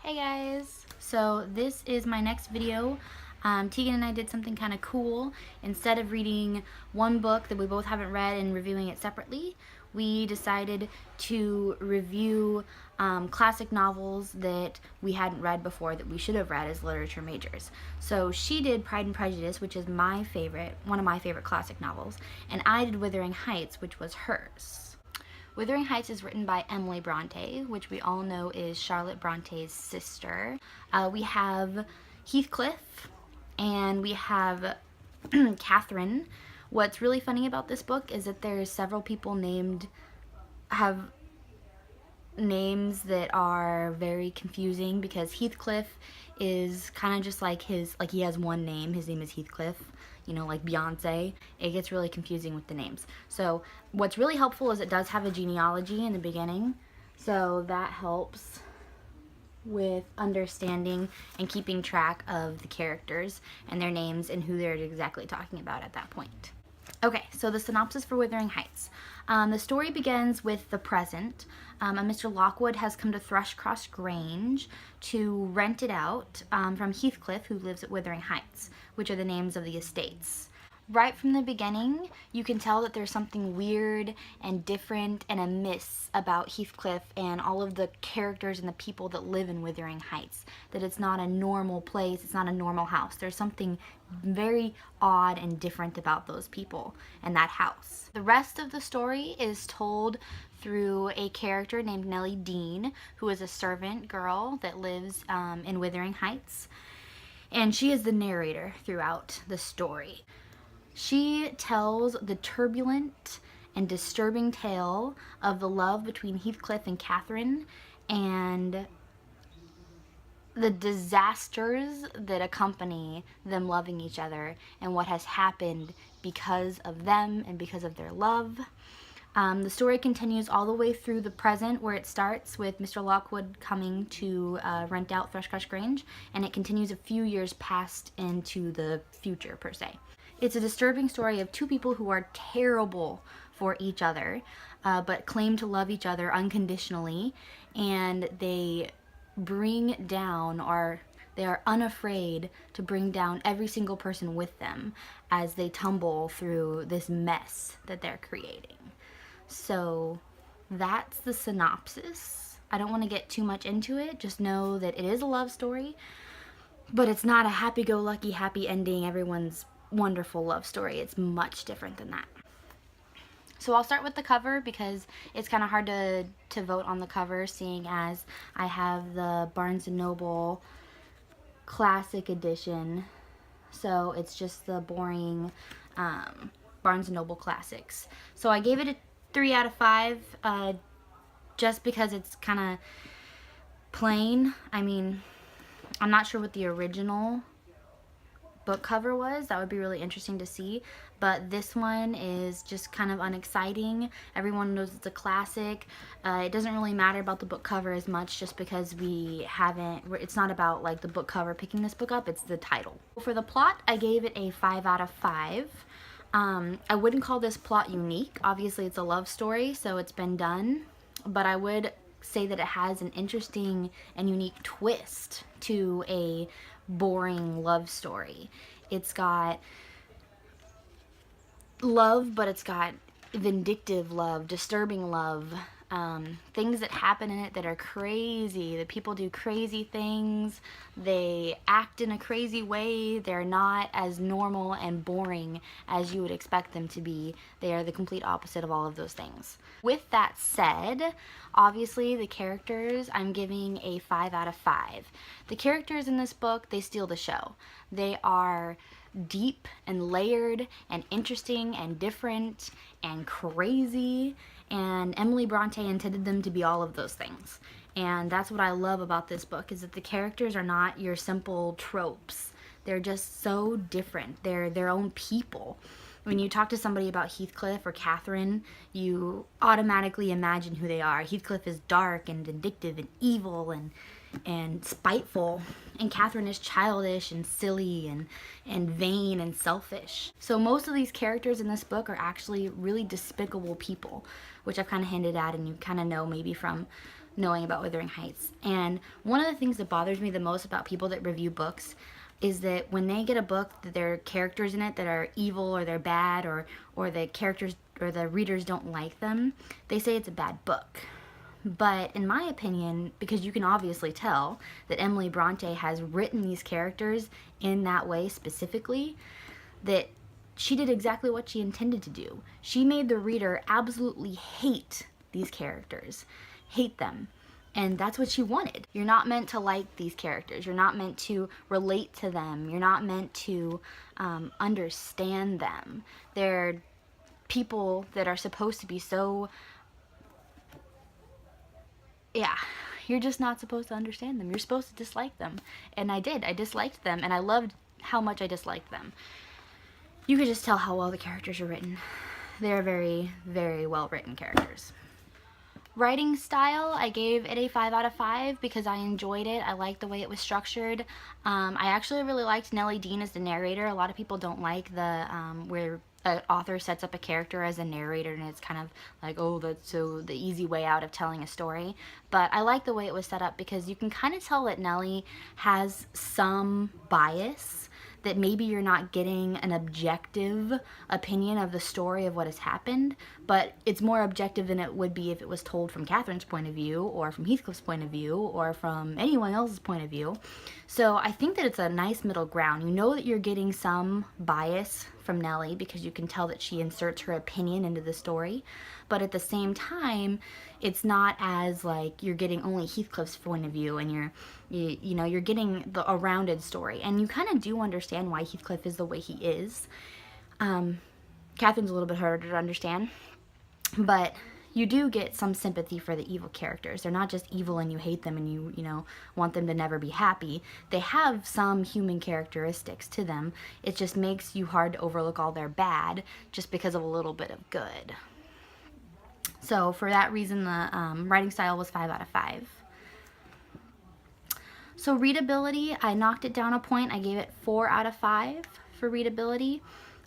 Hey guys! So this is my next video. Tegan and I did something kind of cool. Instead of reading one book that we both haven't read and reviewing it separately, we decided to review classic novels that we hadn't read before that we should have read as literature majors. So she did Pride and Prejudice, which is my favorite, one of my favorite classic novels, and I did Wuthering Heights, which was hers. Wuthering Heights is written by Emily Bronte, which we all know is Charlotte Bronte's sister. We have Heathcliff and we have Catherine. What's really funny about this book is that there's several people have names that are very confusing because Heathcliff is kind of just like he has one name. His name is Heathcliff, you know, like Beyonce. It gets really confusing with the names. So what's really helpful is it does have a genealogy in the beginning, so that helps with understanding and keeping track of the characters and their names and who they're exactly talking about at that point. Okay, so the synopsis for Wuthering Heights. The story begins with the present. A Mr. Lockwood has come to Thrushcross Grange to rent it out from Heathcliff, who lives at Wuthering Heights, which are the names of the estates. Right from the beginning, you can tell that there's something weird and different and amiss about Heathcliff and all of the characters and the people that live in Wuthering Heights. That it's not a normal place, it's not a normal house. There's something very odd and different about those people and that house. The rest of the story is told through a character named Nellie Dean, who is a servant girl that lives in Wuthering Heights. And she is the narrator throughout the story. She tells the turbulent and disturbing tale of the love between Heathcliff and Catherine and the disasters that accompany them loving each other and what has happened because of them and because of their love. The story continues all the way through the present, where it starts with Mr. Lockwood coming to rent out Thrushcross Grange, and it continues a few years past into the future, per se. It's a disturbing story of two people who are terrible for each other, but claim to love each other unconditionally, and they bring down, or they are unafraid to bring down every single person with them as they tumble through this mess that they're creating. So that's the synopsis. I don't want to get too much into it. Just know that it is a love story, but it's not a happy-go-lucky, happy ending, everyone's wonderful love story. It's much different than that. So I'll start with the cover because it's kind of hard to vote on the cover, seeing as I have the Barnes & Noble Classic Edition. So it's just the boring Barnes & Noble Classics. So I gave it a 3 out of 5 just because it's kind of plain. I mean, I'm not sure what the original book cover was. That would be really interesting to see, but this one is just kind of unexciting. Everyone knows it's a classic. It doesn't really matter about the book cover as much, just because it's not about like the book cover picking this book up, it's the title. For the plot, I gave it a 5 out of 5. I wouldn't call this plot unique. Obviously it's a love story, so it's been done, but I would say that it has an interesting and unique twist to a boring love story. It's got love, but it's got vindictive love, disturbing love, things that happen in it that are crazy. The people do crazy things, they act in a crazy way, they're not as normal and boring as you would expect them to be. They are the complete opposite of all of those things. With that said, obviously the characters, I'm giving a 5 out of 5. The characters in this book, they steal the show. They are deep and layered and interesting and different and crazy, and Emily Bronte intended them to be all of those things. And that's what I love about this book, is that the characters are not your simple tropes. They're just so different. They're their own people. When you talk to somebody about Heathcliff or Catherine, you automatically imagine who they are. Heathcliff is dark and vindictive and evil and spiteful, and Catherine is childish and silly and vain and selfish. So most of these characters in this book are actually really despicable people, which I've kind of hinted at, and you kind of know maybe from knowing about Wuthering Heights. And one of the things that bothers me the most about people that review books is that when they get a book that there are characters in it that are evil or they're bad, or the characters or the readers don't like them, they say it's a bad book. But in my opinion, because you can obviously tell that Emily Bronte has written these characters in that way specifically, that she did exactly what she intended to do. She made the reader absolutely hate these characters, hate them. And that's what she wanted. You're not meant to like these characters. You're not meant to relate to them. You're not meant to understand them. They're people that are supposed to be so, yeah, you're just not supposed to understand them. You're supposed to dislike them. And I did. I disliked them, and I loved how much I disliked them. You could just tell how well the characters are written. They're very, very well written characters. Writing style, I gave it a 5 out of 5 because I enjoyed it. I liked the way it was structured. I actually really liked Nellie Dean as the narrator. A lot of people don't like the where an author sets up a character as a narrator and it's kind of like, oh, that's so the easy way out of telling a story. But I like the way it was set up because you can kind of tell that Nellie has some bias, that maybe you're not getting an objective opinion of the story of what has happened, but it's more objective than it would be if it was told from Catherine's point of view, or from Heathcliff's point of view, or from anyone else's point of view. So I think that it's a nice middle ground. You know that you're getting some bias from Nellie because you can tell that she inserts her opinion into the story, but at the same time, it's not as like you're getting only Heathcliff's point of view, and you're getting a rounded story, and you kind of do understand why Heathcliff is the way he is. Catherine's a little bit harder to understand, but you do get some sympathy for the evil characters. They're not just evil and you hate them and you want them to never be happy. They have some human characteristics to them. It just makes you hard to overlook all their bad just because of a little bit of good. So for that reason, the writing style was 5 out of 5. So readability, I knocked it down a point. I gave it 4 out of 5 for readability.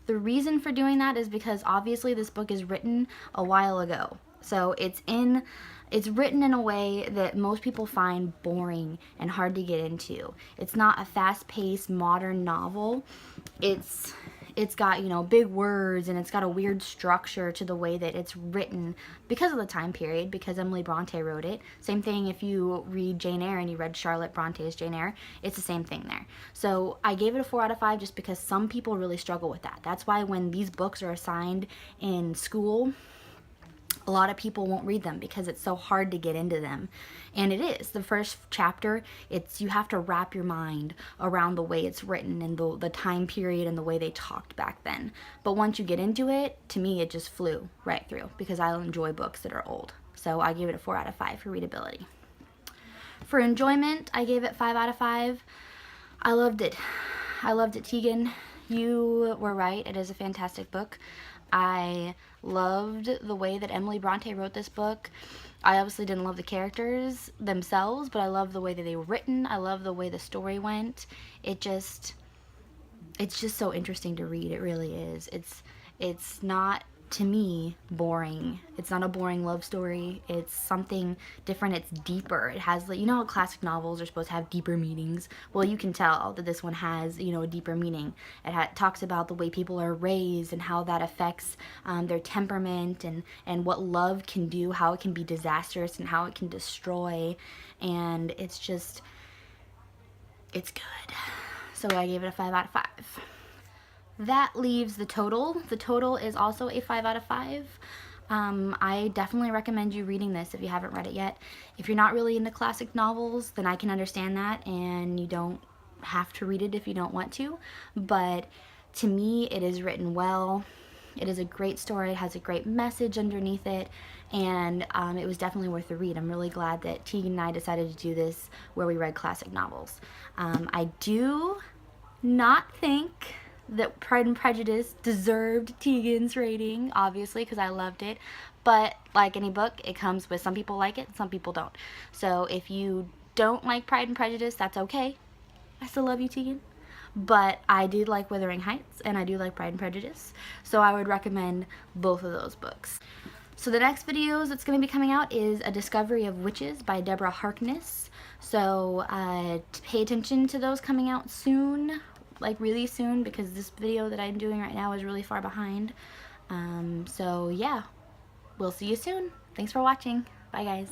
The reason for doing that is because obviously this book is written a while ago. So it's written in a way that most people find boring and hard to get into. It's not a fast-paced modern novel. It's got, big words, and it's got a weird structure to the way that it's written because of the time period, because Emily Bronte wrote it. Same thing if you read Jane Eyre and you read Charlotte Bronte's Jane Eyre, it's the same thing there. So I gave it a 4 out of 5 just because some people really struggle with that. That's why when these books are assigned in school, a lot of people won't read them because it's so hard to get into them. And it is. The first chapter, you have to wrap your mind around the way it's written and the time period and the way they talked back then. But once you get into it, to me, it just flew right through because I enjoy books that are old. So I gave it a 4 out of 5 for readability. For enjoyment, I gave it 5 out of 5. I loved it. I loved it, Tegan. You were right. It is a fantastic book. I loved the way that Emily Bronte wrote this book. I obviously didn't love the characters themselves, but I love the way that they were written. I love the way the story went. It's just so interesting to read. It really is. It's not, to me, boring. It's not a boring love story. It's something different. It's deeper. It has, how classic novels are supposed to have deeper meanings? Well, you can tell that this one has, a deeper meaning. It talks about the way people are raised and how that affects their temperament and what love can do, how it can be disastrous and how it can destroy. And it's good. So I gave it a 5 out of 5. That leaves the total. The total is also a 5 out of 5. I definitely recommend you reading this if you haven't read it yet. If you're not really into classic novels, then I can understand that, and you don't have to read it if you don't want to. But to me, it is written well. It is a great story. It has a great message underneath it, and it was definitely worth the read. I'm really glad that Tegan and I decided to do this where we read classic novels. I do not think that Pride and Prejudice deserved Tegan's rating, obviously, because I loved it. But like any book, it comes with some people like it, some people don't. So if you don't like Pride and Prejudice, that's okay. I still love you, Tegan. But I do like Wuthering Heights, and I do like Pride and Prejudice. So I would recommend both of those books. So the next video that's going to be coming out is A Discovery of Witches by Deborah Harkness. So pay attention to those coming out soon, like really soon, because this video that I'm doing right now is really far behind. So yeah, we'll see you soon. Thanks for watching. Bye guys.